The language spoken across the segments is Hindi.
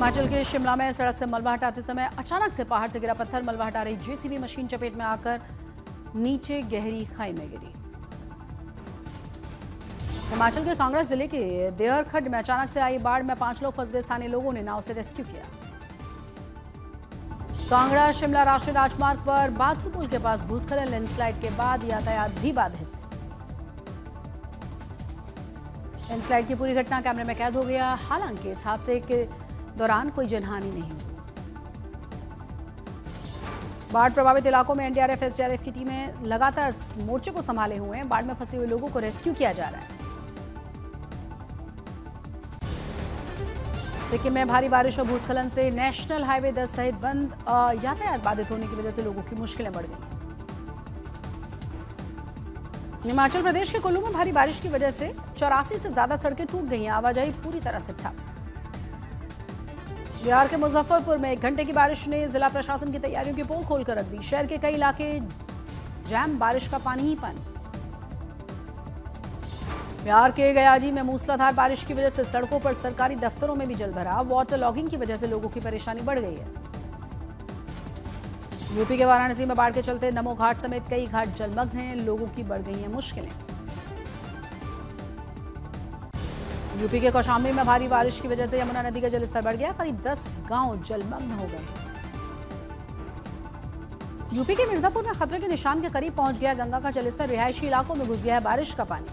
हिमाचल के शिमला में सड़क से मलबा हटाते समय अचानक से पहाड़ से गिरा पत्थर मलबा हटा रही जेसीबी मशीन चपेट में आकर नीचे गहरी खाई में गिरी। हिमाचल के कांगड़ा जिले के देहर खड्ड में अचानक से आई बाढ़ में 5 लोग फंस गए। स्थानीय लोगों ने नाव से रेस्क्यू किया। कांगड़ा शिमला राष्ट्रीय राजमार्ग पर बाथू पुल के पास भूस्खलन, लैंडस्लाइड के बाद यातायात भी बाधित। लैंडस्लाइड की पूरी घटना कैमरे में कैद हो गया। हालांकि इस हादसे के दौरान कोई जनहानि नहीं हुई। बाढ़ प्रभावित इलाकों में एनडीआरएफ एसडीआरएफ की टीमें लगातार मोर्चे को संभाले हुए हैं। बाढ़ में फंसे हुए लोगों को रेस्क्यू किया जा रहा है। सिक्किम में भारी बारिश और भूस्खलन से नेशनल हाईवे 10 सहित बंद यातायात बाधित होने की वजह से लोगों की मुश्किलें बढ़ गई। हिमाचल प्रदेश के कुल्लू में भारी बारिश की वजह से 84 से ज्यादा सड़कें टूट गई हैं। आवाजाही पूरी तरह से ठप। बिहार के मुजफ्फरपुर में 1 घंटे की बारिश ने जिला प्रशासन की तैयारियों की पोल खोलकर रख दी। शहर के कई इलाके जैम, बारिश का पानी ही पानी। बिहार के गयाजी में मूसलाधार बारिश की वजह से सड़कों पर सरकारी दफ्तरों में भी जल भरा। वाटर लॉगिंग की वजह से लोगों की परेशानी बढ़ गई है। यूपी के वाराणसी में बाढ़ के चलते नमो घाट समेत कई घाट जलमग्न हैं। लोगों की बढ़ गई हैं मुश्किलें। यूपी के कौशाम्बी में भारी बारिश की वजह से यमुना नदी का जलस्तर बढ़ गया। करीब 10 गांव जलमग्न हो गए। यूपी के मिर्जापुर में खतरे के निशान के करीब पहुंच गया गंगा का जलस्तर। रिहायशी इलाकों में घुस गया है बारिश का पानी।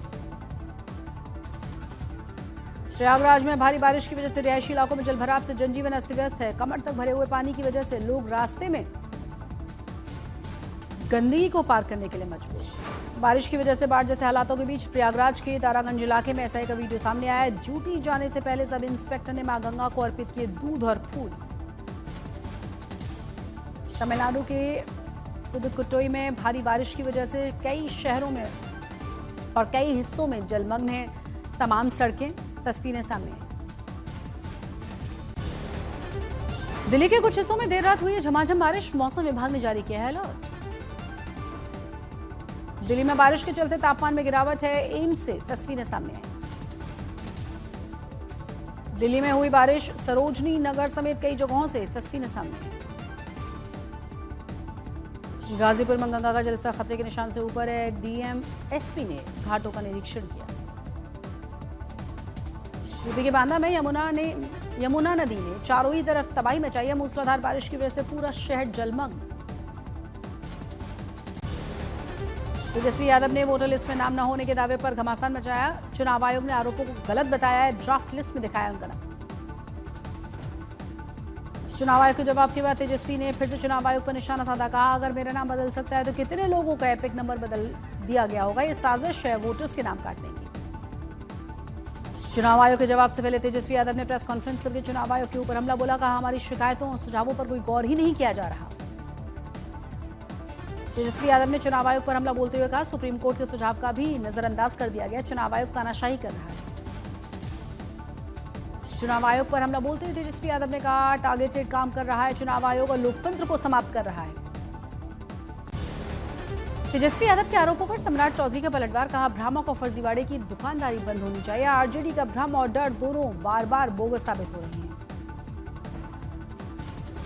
प्रयागराज में भारी बारिश की वजह से रिहायशी इलाकों में जलभराव से जनजीवन अस्त व्यस्त है। कमर तक भरे हुए पानी की वजह से लोग रास्ते में गंदगी को पार करने के लिए मजबूर। बारिश की वजह से बाढ़ जैसे हालातों के बीच प्रयागराज के तारागंज इलाके में ऐसा एक वीडियो सामने आया है। ड्यूटी जाने से पहले सब इंस्पेक्टर ने मां गंगा को अर्पित किए दूध और फूल। तमिलनाडु के पुदुकोट्टई में भारी बारिश की वजह से कई शहरों में और कई हिस्सों में जलमग्न है तमाम सड़कें। तस्वीरें सामने हैं। दिल्ली के कुछ हिस्सों में देर रात हुई झमाझम बारिश। मौसम विभाग ने जारी किया है अलर्ट। दिल्ली में बारिश के चलते तापमान में गिरावट है। एम्स से तस्वीरें सामने आई। दिल्ली में हुई बारिश, सरोजनी नगर समेत कई जगहों से तस्वीरें सामने आई। गाजीपुर में गंगा का जलस्तर खतरे के निशान से ऊपर है। डीएम एसपी ने घाटों का निरीक्षण किया। यूपी के बांदा में यमुना नदी ने चारों ही तरफ तबाही मचाई है। मूसलाधार बारिश की वजह से पूरा शहर जलमग्न। तेजस्वी यादव ने वोटर लिस्ट में नाम न होने के दावे पर घमासान मचाया। चुनाव आयोग ने आरोपों को गलत बताया है। ड्राफ्ट लिस्ट में दिखाया उनका नाम। चुनाव आयोग के जवाब के बाद तेजस्वी ने फिर से चुनाव आयोग पर निशाना साधा। कहा, अगर मेरा नाम बदल सकता है तो कितने लोगों का एपिक नंबर बदल दिया गया होगा। ये साजिश है वोटर्स के नाम काटने की। चुनाव आयोग के जवाब से पहले तेजस्वी यादव ने प्रेस कॉन्फ्रेंस करके चुनाव आयोग के ऊपर हमला बोला। कहा, हमारी शिकायतों और सुझावों पर कोई गौर ही नहीं किया जा रहा। तेजस्वी यादव ने चुनाव आयोग पर हमला बोलते हुए कहा, सुप्रीम कोर्ट के सुझाव का भी नजरअंदाज कर दिया गया। चुनाव आयोग तानाशाही कर रहा है। चुनाव आयोग पर हमला बोलते हुए तेजस्वी यादव ने कहा, टारगेटेड काम कर रहा है चुनाव आयोग और लोकतंत्र को समाप्त कर रहा है। तेजस्वी यादव के आरोपों पर सम्राट चौधरी का पलटवार। कहा, भ्रामक और फर्जीवाड़े की दुकानदारी बंद होनी चाहिए। आरजेडी का भ्रम और डर दोनों बार बार बोगस साबित हो रही हैं।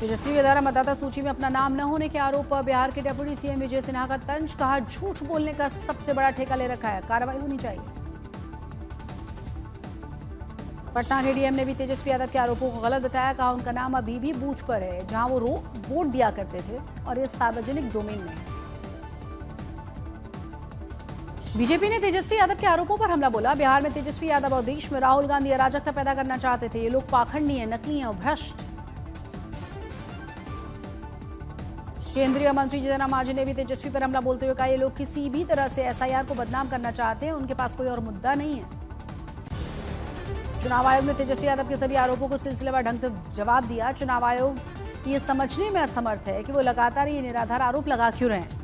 तेजस्वी के द्वारा मतदाता सूची में अपना नाम न होने के आरोप पर बिहार के डिप्टी सीएम विजय सिन्हा का तंज। कहा, झूठ बोलने का सबसे बड़ा ठेका ले रखा है, कार्रवाई होनी चाहिए। पटना के डीएम ने भी तेजस्वी यादव के आरोपों को गलत बताया। कहा, उनका नाम अभी भी बूथ पर है जहां वो वोट दिया करते थे और ये सार्वजनिक डोमेन में है। बीजेपी ने तेजस्वी यादव के आरोपों पर हमला बोला। बिहार में तेजस्वी यादव और देश में राहुल गांधी अराजकता पैदा करना चाहते थे। ये लोग पाखंडी हैं, नकली हैं और भ्रष्ट। केंद्रीय मंत्री जीतन राम मांझी ने भी तेजस्वी पर हमला बोलते हुए कहा, ये लोग किसी भी तरह से एसआईआर को बदनाम करना चाहते हैं। उनके पास कोई और मुद्दा नहीं है। चुनाव आयोग ने तेजस्वी यादव के सभी आरोपों को सिलसिलेवार ढंग से जवाब दिया। चुनाव आयोग ये समझने में असमर्थ है कि वो लगातार ये निराधार आरोप लगा क्यों रहे हैं।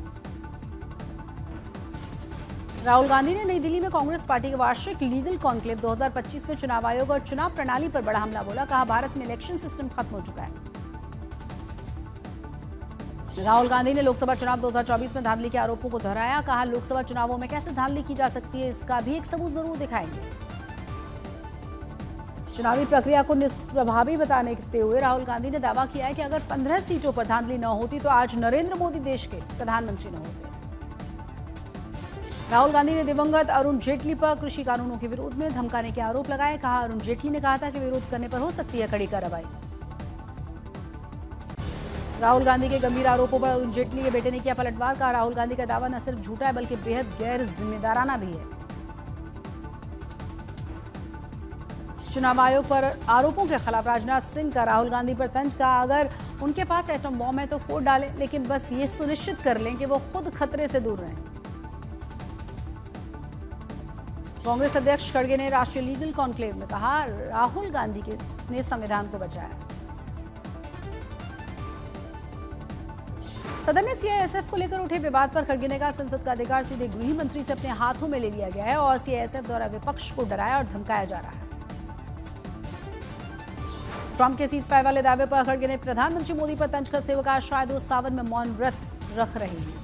राहुल गांधी ने नई दिल्ली में कांग्रेस पार्टी के वार्षिक लीगल कॉन्क्लेव 2025 में चुनाव आयोग और चुनाव प्रणाली पर बड़ा हमला बोला। कहा, भारत में इलेक्शन सिस्टम खत्म हो चुका है। राहुल गांधी ने लोकसभा चुनाव 2024 में धांधली के आरोपों को दोहराया। कहा, लोकसभा चुनावों में कैसे धांधली की जा सकती है, इसका भी एक सबूत जरूर दिखाएंगे। चुनावी प्रक्रिया को निष्प्रभावी बताते हुए राहुल गांधी ने दावा किया है कि अगर 15 सीटों पर धांधली न होती तो आज नरेंद्र मोदी देश के प्रधानमंत्री न होते। राहुल गांधी ने दिवंगत अरुण जेटली पर कृषि कानूनों के विरोध में धमकाने के आरोप लगाए। कहा, अरुण जेटली ने कहा था कि विरोध करने पर हो सकती है कड़ी कार्रवाई। राहुल गांधी के गंभीर आरोपों पर अरुण जेटली के बेटे ने किया पलटवार। कहा, राहुल गांधी का दावा न सिर्फ झूठा है बल्कि बेहद गैर जिम्मेदाराना भी है। चुनाव आयोग पर आरोपों के खिलाफ राजनाथ सिंह का राहुल गांधी पर तंज। का अगर उनके पास एटम बॉम्ब है तो फोड़ डालें, लेकिन बस ये सुनिश्चित कर लें कि वो खुद खतरे से दूर रहें। कांग्रेस अध्यक्ष खड़गे ने राष्ट्रीय लीगल कॉन्क्लेव में कहा, राहुल गांधी ने संविधान को बचाया। सदन में सीआईएसएफ को लेकर उठे विवाद पर खड़गे ने कहा, संसद का अधिकार सीधे गृह मंत्री से अपने हाथों में ले लिया गया है और सीआईएसएफ द्वारा विपक्ष को डराया और धमकाया जा रहा है। ट्रंप के सीज़फायर वाले दावे पर खड़गे ने प्रधानमंत्री मोदी पर तंज कसते हुए कहा, शायद वो सावन में मौन व्रत रख रहे हैं।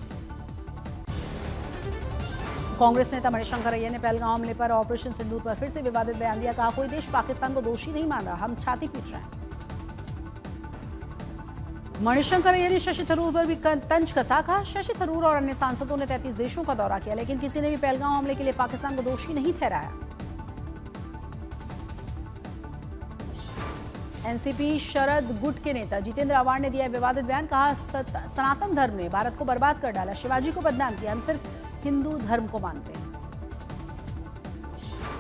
कांग्रेस नेता मणिशंकर अय्यर ने पहलगांव हमले पर ऑपरेशन सिंदूर पर फिर से विवादित बयान दिया। कहा, कोई देश पाकिस्तान को दोषी नहीं मान रहा, हम छाती पीट रहे हैं। मणिशंकर अय्यर ने शशि थरूर पर भी तंज कसा। कहा, शशि थरूर और अन्य सांसदों ने 33 देशों का दौरा किया, लेकिन किसी ने भी पहलगांव हमले के लिए पाकिस्तान को दोषी नहीं ठहराया। एनसीपी शरद गुट के नेता जितेंद्र आव्हाड ने दिया विवादित बयान। कहा, सनातन धर्म ने भारत को बर्बाद कर डाला, शिवाजी को बदनाम किया, हम सिर्फ हिंदू धर्म को मानते हैं।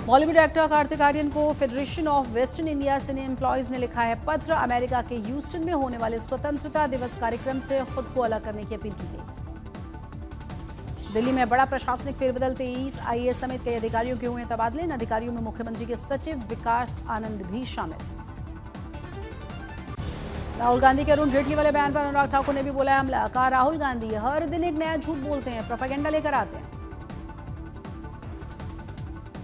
बॉलीवुड एक्टर कार्तिक आर्यन को federation of western India cine employees ने लिखा है पत्र। अमेरिका के ह्यूस्टन में होने वाले स्वतंत्रता दिवस कार्यक्रम से खुद को अलग करने की अपील की गई। दिल्ली में बड़ा प्रशासनिक फेरबदल, 23 आईएएस समेत कई अधिकारियों के हुए तबादले। इन अधिकारियों में मुख्यमंत्री के सचिव विकास आनंद भी शामिल। राहुल गांधी के अरुण जेटली वाले बयान पर अनुराग ठाकुर ने भी बोला है हमला। कहा, राहुल गांधी हर दिन एक नया झूठ बोलते हैं, प्रोपेगेंडा लेकर आते हैं।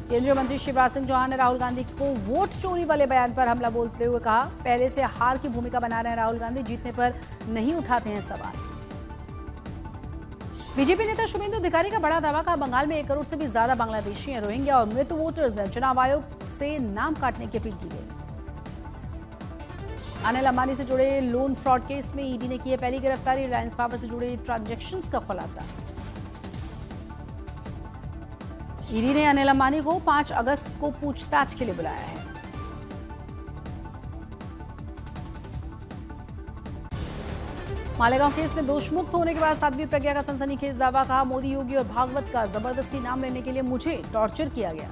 केंद्रीय मंत्री शिवराज सिंह चौहान ने राहुल गांधी को वोट चोरी वाले बयान पर हमला बोलते हुए कहा, पहले से हार की भूमिका बना रहे हैं राहुल गांधी, जीतने पर नहीं उठाते हैं सवाल। बीजेपी नेता शुभेंदु अधिकारी का बड़ा दावा। कहा, बंगाल में 1 करोड़ से भी ज्यादा बांग्लादेशी हैं, रोहिंग्या और मृत वोटर्स हैं, चुनाव आयोग से नाम काटने की अपील की गई। अनिल अंबानी से जुड़े लोन फ्रॉड केस में ईडी ने की है पहली गिरफ्तारी। रिलायंस पावर से जुड़े ट्रांजैक्शंस का खुलासा। ईडी ने अनिल अंबानी को 5 अगस्त को पूछताछ के लिए बुलाया है। मालेगांव केस में दोषमुक्त होने के बाद साध्वी प्रज्ञा का सनसनीखेज दावा। कहा, मोदी, योगी और भागवत का जबरदस्ती नाम लेने के लिए मुझे टॉर्चर किया गया।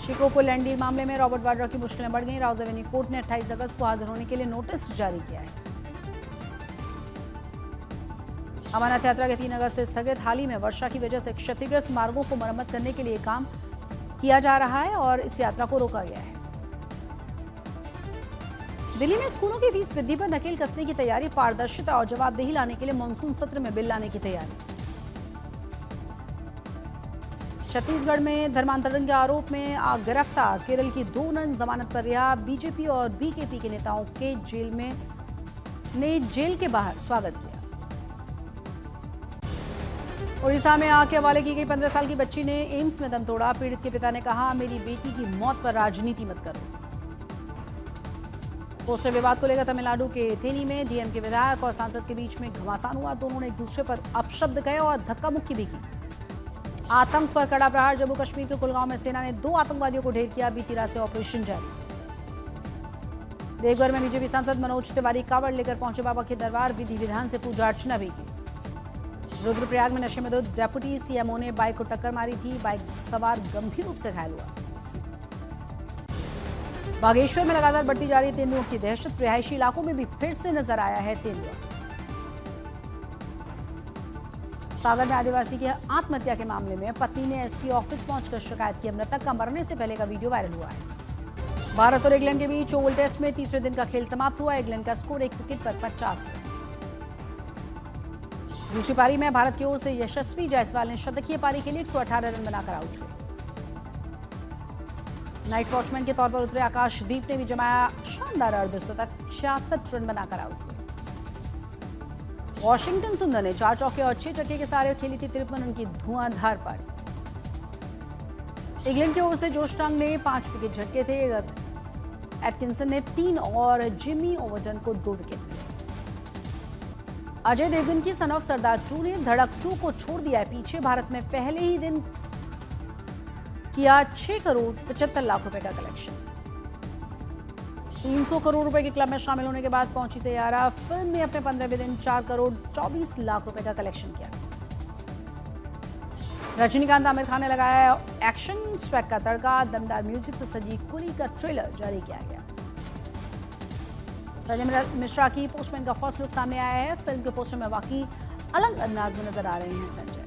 शिकोपुर लैंड डील मामले में रॉबर्ट वाड्रा की मुश्किलें बढ़ गई। राउज एवेन्यू कोर्ट ने 28 अगस्त को हाजिर होने के लिए नोटिस जारी किया है। अमरनाथ यात्रा के 3 अगस्त से स्थगित। हाल ही में वर्षा की वजह से क्षतिग्रस्त मार्गों को मरम्मत करने के लिए काम किया जा रहा है और इस यात्रा को रोका गया है। दिल्ली में स्कूलों की फीस वृद्धि पर नकेल कसने की तैयारी। पारदर्शिता और जवाबदेही लाने के लिए मानसून सत्र में बिल लाने की तैयारी। छत्तीसगढ़ में धर्मांतरण के आरोप में गिरफ्तार केरल की 2 नन जमानत पर रिहा। बीजेपी और बीकेपी के नेताओं के जेल के बाहर स्वागत किया। उड़ीसा में आग के हवाले की गई 15 साल की बच्ची ने एम्स में दम तोड़ा। पीड़ित के पिता ने कहा, मेरी बेटी की मौत पर राजनीति मत करो। पोस्टर विवाद को लेकर तमिलनाडु के थेनी में डीएम के विधायक और सांसद के बीच में घमासान हुआ। दोनों ने एक दूसरे पर अपशब्द कहे और धक्का मुक्की भी की। आतंक पर कड़ा प्रहार। जम्मू कश्मीर के कुलगांव में सेना ने 2 आतंकवादियों को ढेर किया। बीती रात से ऑपरेशन जारी। देवघर में बीजेपी सांसद मनोज तिवारी कावड़ लेकर पहुंचे बाबा के दरबार। विधि विधान से पूजा अर्चना भी की। रुद्रप्रयाग में नशे में धुत डेप्यूटी सीएमओ ने बाइक को टक्कर मारी थी। बाइक सवार गंभीर रूप से घायल हुआ। बागेश्वर में लगातार बढ़ती जा रही तेंदुओं की दहशत। रिहायशी इलाकों में भी फिर से नजर आया है तेंदुआ। सागर में आदिवासी की आत्महत्या के मामले में पत्नी ने एसपी ऑफिस पहुंचकर शिकायत की। मृतक का मरने से पहले का वीडियो वायरल हुआ है। भारत और इंग्लैंड के बीच ओवल टेस्ट में तीसरे दिन का खेल समाप्त हुआ। इंग्लैंड का स्कोर 1 विकेट पर 50 रन। दूसरी पारी में भारत की ओर से यशस्वी जायसवाल ने शतकीय पारी के लिए 118 रन बनाकर आउट हुए। नाइट वॉचमैन के तौर पर उतरे आकाशदीप ने भी जमाया शानदार अर्धशतक। 66 रन बनाकर आउट हुए। वॉशिंगटन सुंदर ने 4 चौके और 6 छक्के के सारे खेली थी 53 रन की धुआंधार पारी। इंग्लैंड की ओर से जोश टंग ने 5 विकेट झटके थे। एटकिंसन ने 3 और जिमी ओवर्टन को 2 विकेट मिले। अजय देवगन की सन ऑफ सरदार 2 ने धड़क 2 को छोड़ दिया है पीछे। भारत में पहले ही दिन किया 6 करोड़ 75 लाख रुपए का कलेक्शन। 300 करोड़ रुपए के क्लब में शामिल होने के बाद पहुंची सैयारा। फिल्म में अपने 15वें दिन 4 करोड़ 24 लाख रुपए का कलेक्शन किया। रजनीकांत आमिर खान ने लगाया एक्शन स्वैग का तड़का। दमदार म्यूजिक से सजी कुली का ट्रेलर जारी किया गया। संजय मिश्रा की पोस्टमैन का फर्स्ट लुक सामने आया है। फिल्म के पोस्टर में वाकई अलग अंदाज में नजर आ रहे हैं संजय।